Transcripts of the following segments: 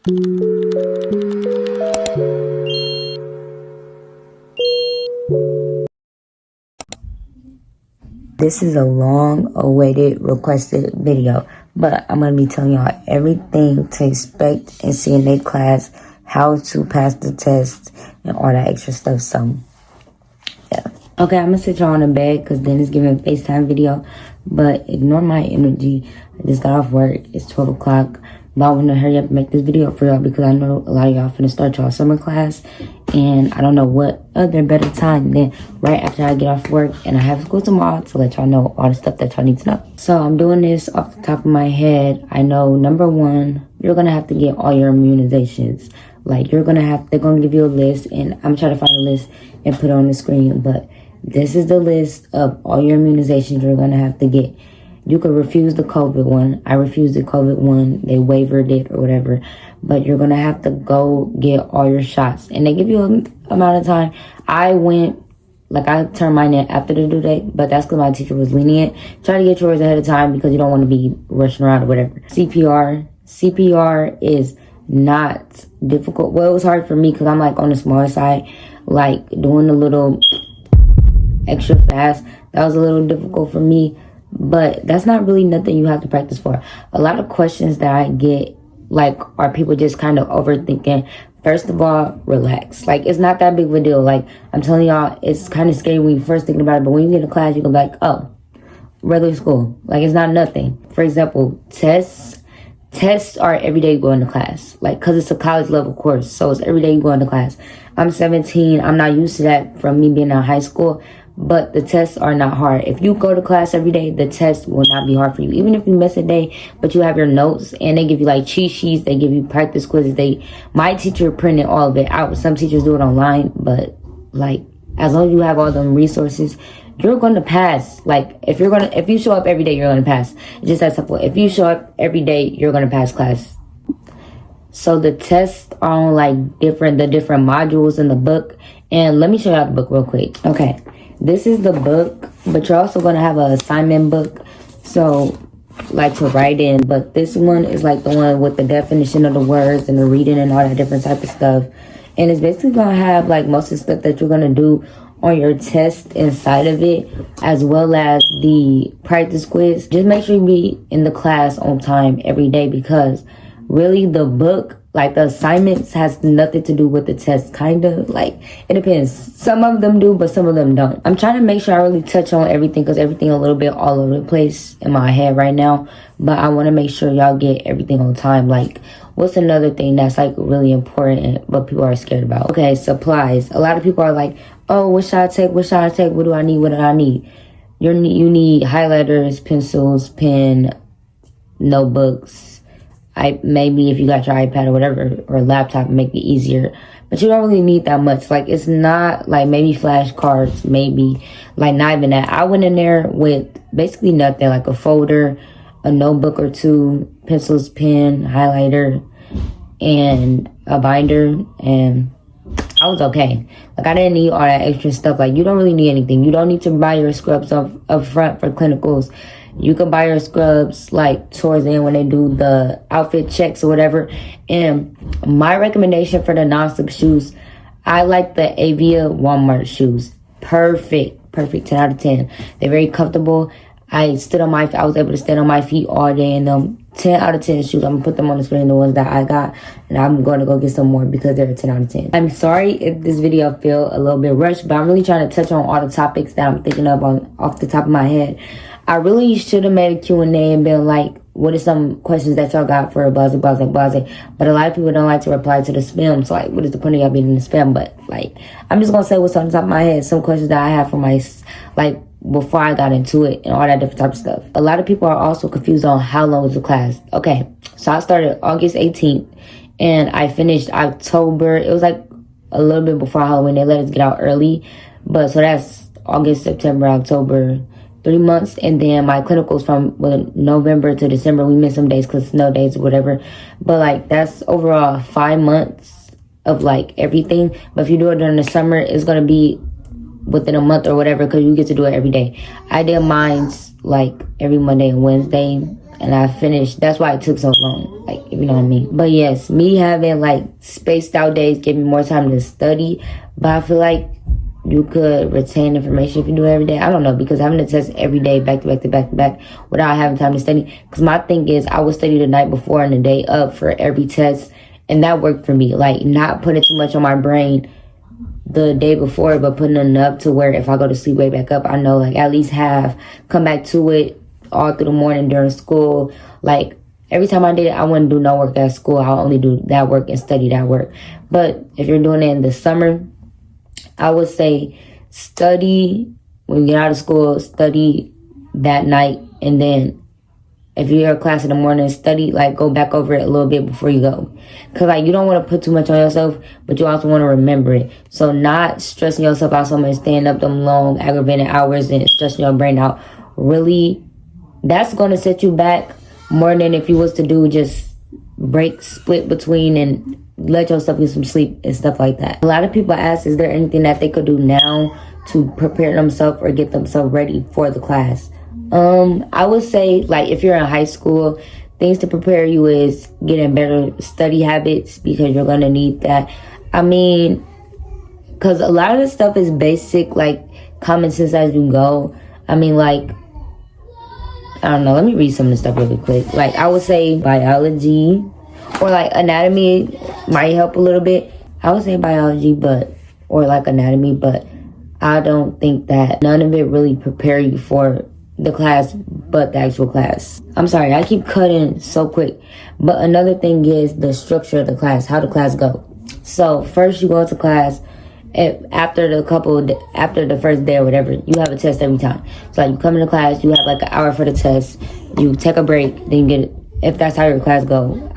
This is a long awaited requested video, but I'm going to be telling y'all everything to expect and see in their class, how to pass the test, and all that extra stuff. So, yeah. Okay, I'm going to sit y'all on the bed because then it's giving a FaceTime video, but ignore my energy. I just got off work. It's 12 o'clock. But I want to hurry up and make this video for y'all because I know a lot of y'all finna start y'all summer class. And I don't know what other better time than right after I get off work and I have school tomorrow to let y'all know all the stuff that y'all need to know. So I'm doing this off the top of my head. I know number one, you're going to have to get all your immunizations. Like they're going to give you a list, and I'm trying to find a list and put it on the screen. But this is the list of all your immunizations you're going to have to get. You could refuse the COVID one. I refused the COVID one. They waived it or whatever. But you're going to have to go get all your shots. And they give you an amount of time. I turned mine in after the due date. But that's because my teacher was lenient. Try to get yours ahead of time because you don't want to be rushing around or whatever. CPR is not difficult. Well, it was hard for me because I'm like on the smaller side. Like doing a little extra fast. That was a little difficult for me. But that's not really nothing you have to practice for. A lot of questions that I get, like, are people just kind of overthinking. First of all, relax. Like, it's not that big of a deal. Like, I'm telling y'all, it's kind of scary when you first thinking about it. But when you get in class, you can be like, oh, regular school. Like, it's not nothing. For example, tests are every day you go into class. Like, because it's a college level course. So it's every day you go into class. I'm 17. I'm not used to that from me being in high school. But the tests are not hard. If you go to class every day, the test will not be hard for you. Even if you miss a day, but you have your notes and they give you like cheat sheets, they give you practice quizzes. My teacher printed all of it out. Some teachers do it online, but like as long as you have all them resources, you're going to pass. Like if you show up every day, you're going to pass. It's just that simple. If you show up every day, you're going to pass class. So the tests are on like the different modules in the book. And let me show you the book real quick. Okay. This is the book, but you're also going to have an assignment book, so like to write in. But this one is like the one with the definition of the words and the reading and all that different type of stuff. And it's basically going to have like most of the stuff that you're going to do on your test inside of it, as well as the practice quiz. Just make sure you be in the class on time every day because really the book, like the assignments has nothing to do with the test, kind of. Like, it depends. Some of them do, but some of them don't. I'm trying to make sure I really touch on everything because everything a little bit all over the place in my head right now. But I want to make sure y'all get everything on time. Like, what's another thing that's like really important but people are scared about? Okay, supplies. A lot of people are like, oh, what should I take? What should I take? What do I need? What do I need? You need highlighters, pencils, pen, notebooks. Maybe if you got your iPad or whatever or laptop, make it easier, but you don't really need that much. Like it's not like maybe flashcards, maybe like not even that. I went in there with basically nothing, like a folder, a notebook or two, pencils, pen, highlighter, and a binder, and I was okay. Like I didn't need all that extra stuff. Like you don't really need anything. You don't need to buy your scrubs up front for clinicals. You can buy your scrubs like towards the end when they do the outfit checks or whatever. And my recommendation for the non-slip shoes, I like the Avia Walmart shoes. Perfect. 10 out of 10. They're very comfortable. I was able to stand on my feet all day in them. 10 out of 10 shoes. I'm gonna put them on the screen, the ones that I got, and I'm gonna go get some more because they're a 10 out of 10. I'm sorry if this video feel a little bit rushed, but I'm really trying to touch on all the topics that I'm thinking of off the top of my head. I really should have made a Q&A and been like, what are some questions that y'all got for blah, blah, blah, blah. But a lot of people don't like to reply to the spam. So, like, what is the point of y'all being in the spam? But, like, I'm just going to say what's on the top of my head. Some questions that I have for my, like, before I got into it and all that different type of stuff. A lot of people are also confused on how long is the class. Okay, so I started August 18th and I finished October. It was, like, a little bit before Halloween. They let us get out early. But, so that's August, September, October, 3 months. And then my clinicals from November to December. We missed some days because snow days or whatever, but like that's overall 5 months of like everything. But if you do it during the summer, it's going to be within a month or whatever because you get to do it every day. I did mine like every Monday and Wednesday and I finished. That's why it took so long. Like if you know what I mean? But yes, me having like spaced out days give me more time to study, but I feel like you could retain information if you do it every day. I don't know, because having to test every day back to back to back to back without having time to study. Because my thing is, I would study the night before and the day up for every test, and that worked for me. Like, not putting too much on my brain the day before, but putting enough to where if I go to sleep way back up, I know like at least come back to it all through the morning during school. Like, every time I did it, I wouldn't do no work at school. I'll only do that work and study that work. But if you're doing it in the summer, I would say study when you get out of school, study that night, and then if you're in class in the morning, study, like, go back over it a little bit before you go. Because, like, you don't want to put too much on yourself, but you also want to remember it. So not stressing yourself out so much, staying up them long, aggravating hours and stressing your brain out, really, that's going to set you back more than if you was to do just split between and let yourself get some sleep and stuff like that. A lot of people ask, is there anything that they could do now to prepare themselves or get themselves ready for the class? I would say, like, if you're in high school, things to prepare you is getting better study habits, because you're going to need that. I mean, because a lot of this stuff is basic, like, common sense as you go. I mean, like, I don't know, let me read some of the stuff really quick. Like, I would say biology or like anatomy might help a little bit. I would say biology, or like anatomy, but I don't think that none of it really prepare you for the class, but the actual class. I'm sorry, I keep cutting so quick. But another thing is the structure of the class, how the class go. So first you go to class. After the first day or whatever, you have a test every time. So like, you come into class, you have like an hour for the test, you take a break, then you get it. If that's how your class go.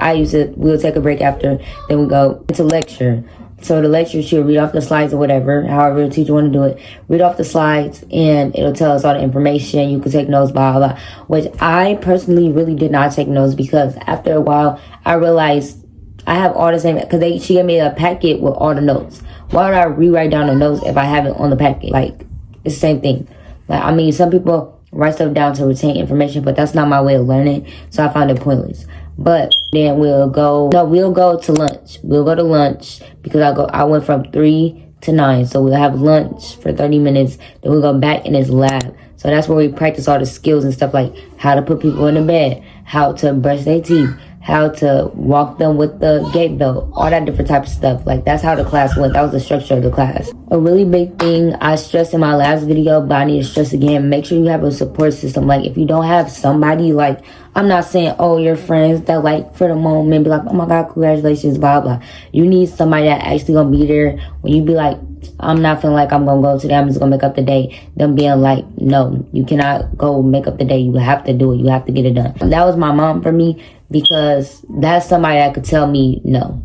We'll take a break after, then we go into lecture. So the lecture, she'll read off the slides or whatever, however the teacher want to do it. Read off the slides, and it'll tell us all the information. You can take notes, blah, blah, blah. Which I personally really did not take notes, because after a while, I realized I have all the same, because she gave me a packet with all the notes. Why would I rewrite down the notes if I have it on the packet? Like, it's the same thing. Like, I mean, some people write stuff down to retain information, but that's not my way of learning, so I found it pointless. But then we'll go to lunch. We'll go to lunch, because I went from 3 to 9, so we'll have lunch for 30 minutes, then we'll go back in this lab. So that's where we practice all the skills and stuff, like how to put people in the bed, how to brush their teeth, how to walk them with the gait belt, all that different type of stuff. Like, that's how the class went. That was the structure of the class. A really big thing I stressed in my last video, but I need to stress again, make sure you have a support system. Like, if you don't have somebody, like, I'm not saying, oh, your friends that, like, for the moment be like, oh my God, congratulations, blah, blah. You need somebody that actually gonna be there when you be like, I'm not feeling like I'm gonna go today, I'm just gonna make up the day. Them being like, no, you cannot go make up the day. You have to do it. You have to get it done. That was my mom for me, because that's somebody that could tell me no.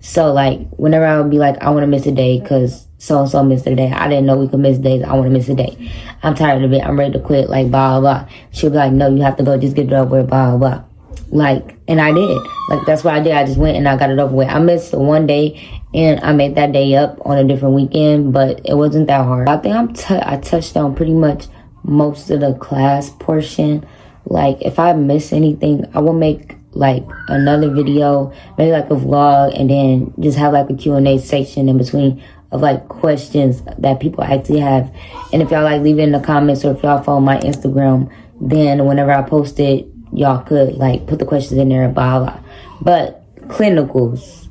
So, like, whenever I would be like, I want to miss a day because so-and-so missed a day. I didn't know we could miss days. I want to miss a day. I'm tired of it. I'm ready to quit. Like, blah, blah, blah. She'll be like, no, you have to go. Just get it over with, blah, blah, blah. Like, and I did. Like, that's what I did. I just went and I got it over with. I missed one day, and I made that day up on a different weekend, but it wasn't that hard. I think I touched on pretty much most of the class portion. Like, if I miss anything, I will make like another video, maybe like a vlog, and then just have like a Q&A section in between of like questions that people actually have. And if y'all like, leave it in the comments, or if y'all follow my Instagram, then whenever I post it, y'all could like put the questions in there and blah blah. But clinicals,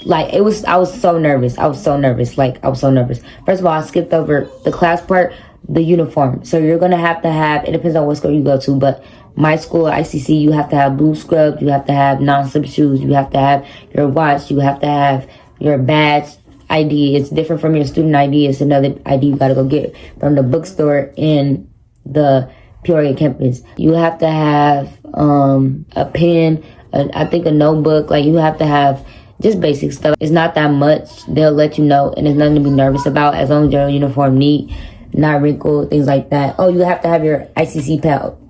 like, I was so nervous. Like, I was so nervous. First of all, I skipped over the class part, the uniform. So you're gonna have to have, it depends on what school you go to, but my school, ICC, you have to have blue scrubs, you have to have non-slip shoes, you have to have your watch, you have to have your badge ID. It's different from your student ID. It's another ID you gotta go get from the bookstore in the Peoria campus. You have to have a pen, I think a notebook. Like, you have to have just basic stuff. It's not that much. They'll let you know, and there's nothing to be nervous about as long as your uniform neat, not wrinkled, things like that. Oh, you have to have your ICC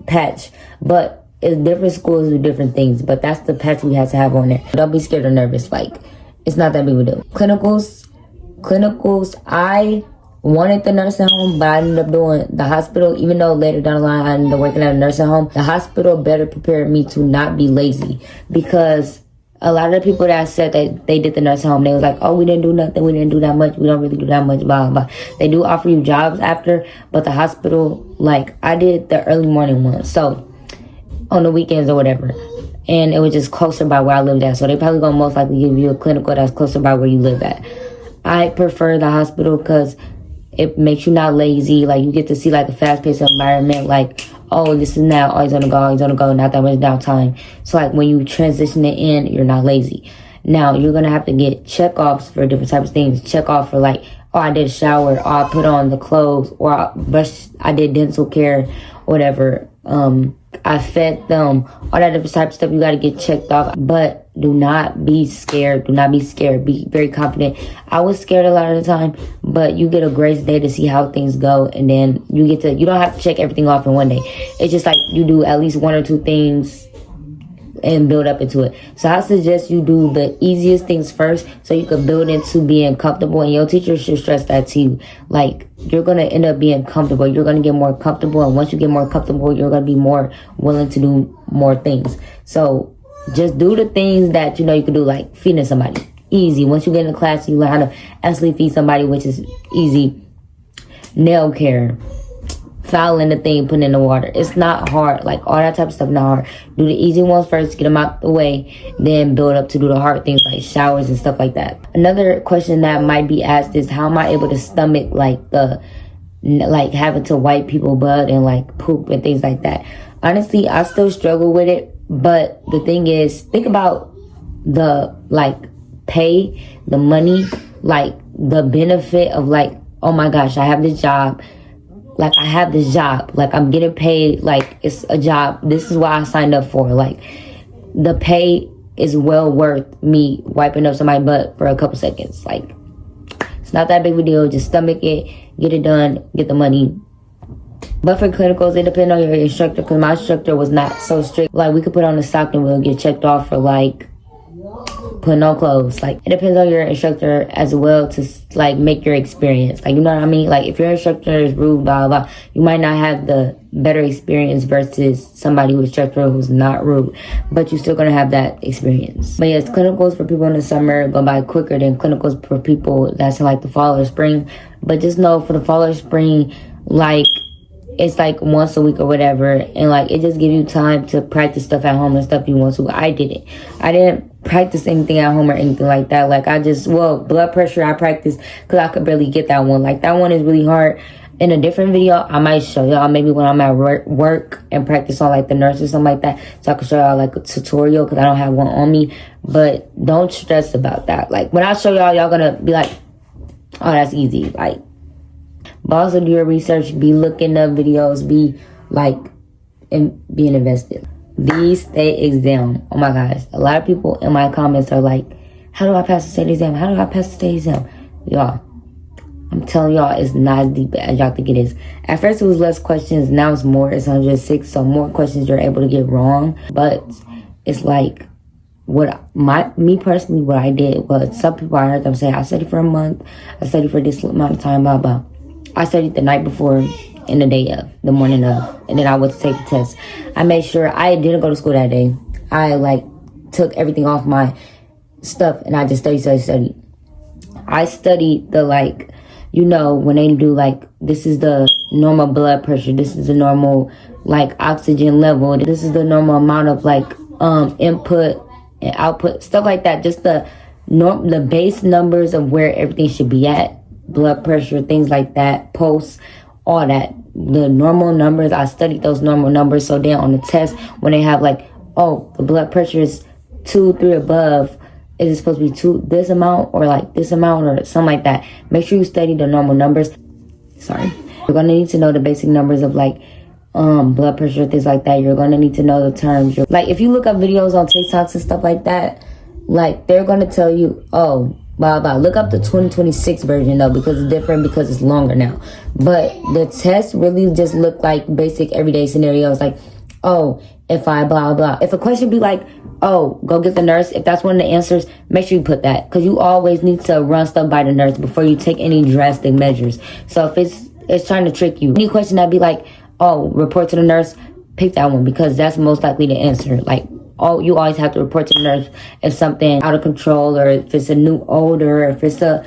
patch, but it's different schools do different things, but that's the patch we have to have on there. Don't be scared or nervous. Like, it's not that big of a deal. Clinicals, I wanted the nursing home, but I ended up doing the hospital. Even though later down the line I ended up working at a nursing home, the hospital better prepared me to not be lazy, because a lot of the people that said that they did the nursing home, they was like, oh, we didn't do nothing, we didn't do that much, we don't really do that much, blah, blah. They do offer you jobs after, but the hospital, like, I did the early morning one, so on the weekends or whatever, and it was just closer by where I lived at, so they probably gonna most likely give you a clinical that's closer by where you live at. I prefer the hospital because it makes you not lazy. Like, you get to see like a fast-paced environment, like, oh, this is now always on the go, not that much downtime. So like when you transition it in, you're not lazy. Now you're gonna have to get check-offs for different types of things. Check off for like, oh, I did a shower, or I put on the clothes, or I did dental care, whatever. I fed them, all that different type of stuff you got to get checked off. But do not be scared. Do not be scared. Be very confident. I was scared a lot of the time, but you get a grace day to see how things go, and then you don't have to check everything off in one day. It's just like you do at least one or two things and build up into it. So I suggest you do the easiest things first so you can build into being comfortable, and your teacher should stress that to you. Like, you're going to end up being comfortable. You're going to get more comfortable, and once you get more comfortable, you're going to be more willing to do more things. So just do the things that you know you can do, like feeding somebody. Easy. Once you get in the class, you learn how to actually feed somebody, which is easy. Nail care, filing the thing, putting in the water. It's not hard. Like, all that type of stuff not hard. Do the easy ones first, get them out the way, then build up to do the hard things like showers and stuff like that. Another question that might be asked is, how am I able to stomach like having to wipe people butt and like poop and things like that? Honestly, I still struggle with it, but the thing is, think about the like pay, the money, like the benefit of like, oh my gosh, I have this job. Like, I have this job. Like, I'm getting paid. Like, it's a job. This is what I signed up for. Like, the pay is well worth me wiping up somebody's butt for a couple seconds. Like, it's not that big of a deal. Just stomach it, get it done, get the money. But for clinicals, it depends on your instructor, because my instructor was not so strict. Like, we could put on the sock and we'll get checked off for like putting on clothes. Like, it depends on your instructor as well to like make your experience. Like, you know what I mean? Like, if your instructor is rude, blah blah, you might not have the better experience versus somebody who's instructor who's not rude, but you're still gonna have that experience. But yes, clinicals for people in the summer go by quicker than clinicals for people that's in like the fall or spring. But just know, for the fall or spring, like, it's like once a week or whatever, and like it just gives you time to practice stuff at home and stuff you want to. I didn't practice anything at home or anything like that. Like, blood pressure I practiced because I could barely get that one. Like, that one is really hard. In a different video, I might show y'all maybe when I'm at work and practice on like the nurse or something like that, so I can show y'all like a tutorial, because I don't have one on me. But don't stress about that. Like, when I show y'all gonna be like, oh, that's easy. Like, but also do your research, be looking up videos, be like, and being invested. The state exam. Oh my gosh. A lot of people in my comments are like, how do I pass the state exam? How do I pass the state exam? Y'all, I'm telling y'all, it's not as deep as y'all think it is. At first it was less questions, now it's more. It's 106, so more questions you're able to get wrong. But it's like, me personally, what I did was, some people, I heard them say, I studied for a month, I studied for this amount of time, blah blah. I studied the night before and the day of, the morning of, and then I went to take the test. I made sure I didn't go to school that day. I like took everything off my stuff and I just studied. I studied the, like, you know, when they do like, this is the normal blood pressure, this is the normal like oxygen level, this is the normal amount of like input and output, stuff like that. Just the base numbers of where everything should be at. Blood pressure, things like that, pulse, all that. The normal numbers, I studied those normal numbers, so then on the test, when they have like, oh, the blood pressure is 2, 3 above, is it supposed to be this amount or like this amount or something like that? Make sure you study the normal numbers. Sorry. You're going to need to know the basic numbers of like blood pressure, things like that. You're going to need to know the terms. Like, if you look up videos on TikToks and stuff like that, like, they're going to tell you, oh, blah blah. Look up the 2026 version though, because it's different, because it's longer now. But the test really just looked like basic everyday scenarios, like, oh, if I blah blah. If a question be like, oh, go get the nurse, if that's one of the answers, make sure you put that, because you always need to run stuff by the nurse before you take any drastic measures. So if it's trying to trick you, any question that'd be like, oh, report to the nurse, pick that one, because that's most likely the answer. Like, you always have to report to the nurse if something out of control, or if it's a new odor, or if it's a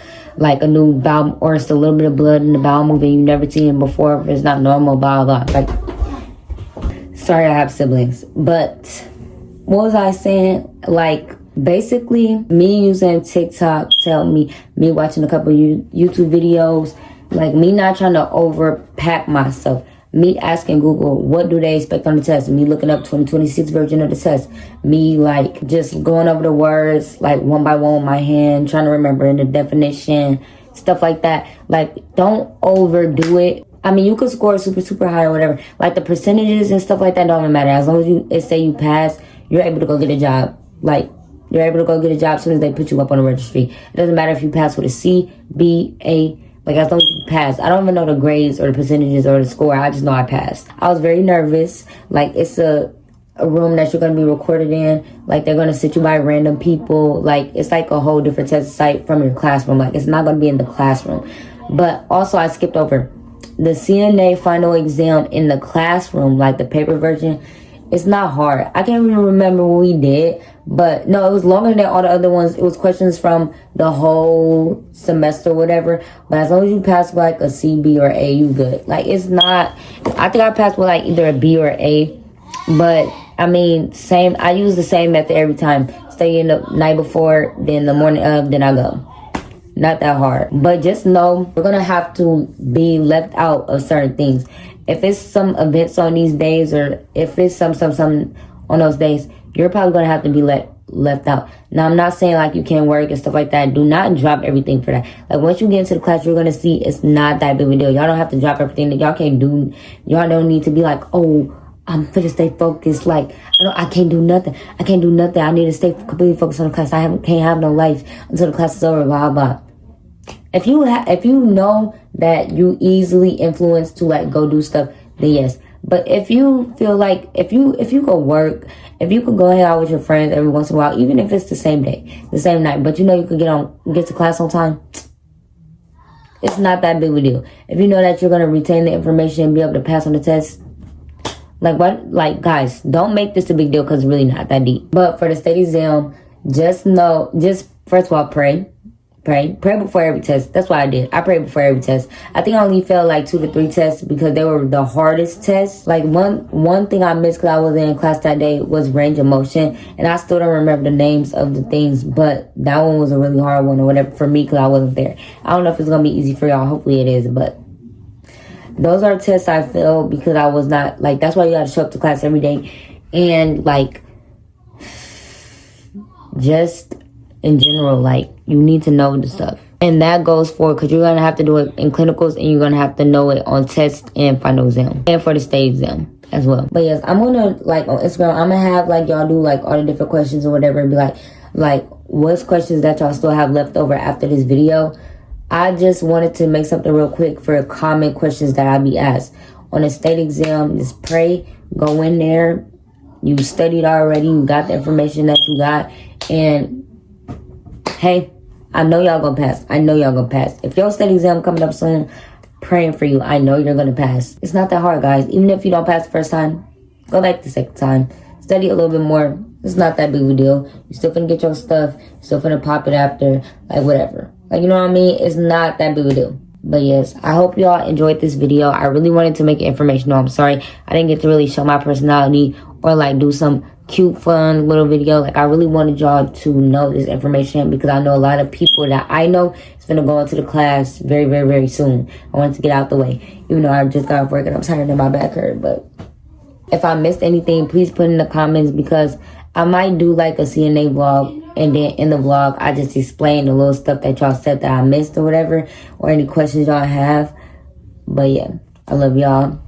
new bowel, or it's a little bit of blood in the bowel moving you never seen before, if it's not normal, blah blah. Like, sorry, I have siblings, but what was I saying? Like, basically, me using TikTok to help me watching a couple of YouTube videos, like me not trying to overpack myself. Me asking Google, what do they expect on the test? Me looking up 2026 version of the test. Me, like, just going over the words, like, one by one with my hand, trying to remember in the definition, stuff like that. Like, don't overdo it. I mean, you could score super, super high or whatever. Like, the percentages and stuff like that don't even matter. As long as it say you pass, you're able to go get a job. Like, you're able to go get a job as soon as they put you up on the registry. It doesn't matter if you pass with a C, B, A, like, as long as you pass. I don't even know the grades or the percentages or the score. I just know I passed. I was very nervous. Like, it's a room that you're going to be recorded in. Like, they're going to sit you by random people. Like, it's like a whole different test site from your classroom. Like, it's not going to be in the classroom. But also, I skipped over the CNA final exam in the classroom, like the paper version. It's not hard. I can't even remember what we did, but no, it was longer than all the other ones. It was questions from the whole semester, whatever. But as long as you pass with like a C, B, or A, you good. Like, it's not, I think I passed with like either a B or A, but I mean, same, I use the same method every time. Stay in the night before, then the morning of, then I go. Not that hard. But just know, we're gonna have to be left out of certain things. If it's some events on these days, or if it's some on those days, you're probably gonna have to be left out. Now, I'm not saying like you can't work and stuff like that. Do not drop everything for that. Like, once you get into the class, you're gonna see it's not that big of a deal. Y'all don't have to drop everything that y'all can't do. Y'all don't need to be like, oh, I'm finna stay focused. Like, I can't do nothing. I can't do nothing. I need to stay completely focused on the class. Can't have no life until the class is over. Blah blah. If you know that you easily influence to like go do stuff, then yes. But if you feel like if you go work, if you could go hang out with your friends every once in a while, even if it's the same day, the same night, but you know you could get to class on time, it's not that big of a deal. If you know that you're gonna retain the information and be able to pass on the test, like what? Like, guys, don't make this a big deal, because it's really not that deep. But for the state exam, just first of all, pray before every test. That's what I did. I prayed before every test. I think I only failed like 2 to 3 tests because they were the hardest tests. Like, one thing I missed because I wasn't in class that day was range of motion, and I still don't remember the names of the things, but that one was a really hard one or whatever for me because I wasn't there. I don't know if it's gonna be easy for y'all. Hopefully it is, but those are tests I failed because I was not, like, that's why you gotta show up to class every day. And like, just in general, like, you need to know the stuff. And that goes for, because you're going to have to do it in clinicals, and you're going to have to know it on test and final exam, and for the state exam as well. But yes, I'm going to, like, on Instagram, I'm going to have, like, y'all do, like, all the different questions or whatever, and be like, what's questions that y'all still have left over after this video? I just wanted to make something real quick for common questions that I be asked. On the state exam, just pray, go in there, you studied already, you got the information that you got, and hey, I know y'all gonna pass. I know y'all gonna pass. If your state exam coming up soon, praying for you. I know you're gonna pass. It's not that hard, guys. Even if you don't pass the first time, go back the second time. Study a little bit more. It's not that big of a deal. You're still finna get your stuff. You're still finna pop it after. Like, whatever. Like, you know what I mean? It's not that big of a deal. But yes, I hope y'all enjoyed this video. I really wanted to make it informational. I'm sorry I didn't get to really show my personality or like do some cute, fun little video. Like, I really wanted y'all to know this information because I know a lot of people that I know is gonna go into the class very, very, very soon. I wanted to get out the way, even though I just got off work and I'm tired and my back hurt. But if I missed anything, please put in the comments, because I might do like a CNA vlog, and then in the vlog I just explain the little stuff that y'all said that I missed or whatever, or any questions y'all have. But yeah, I love y'all.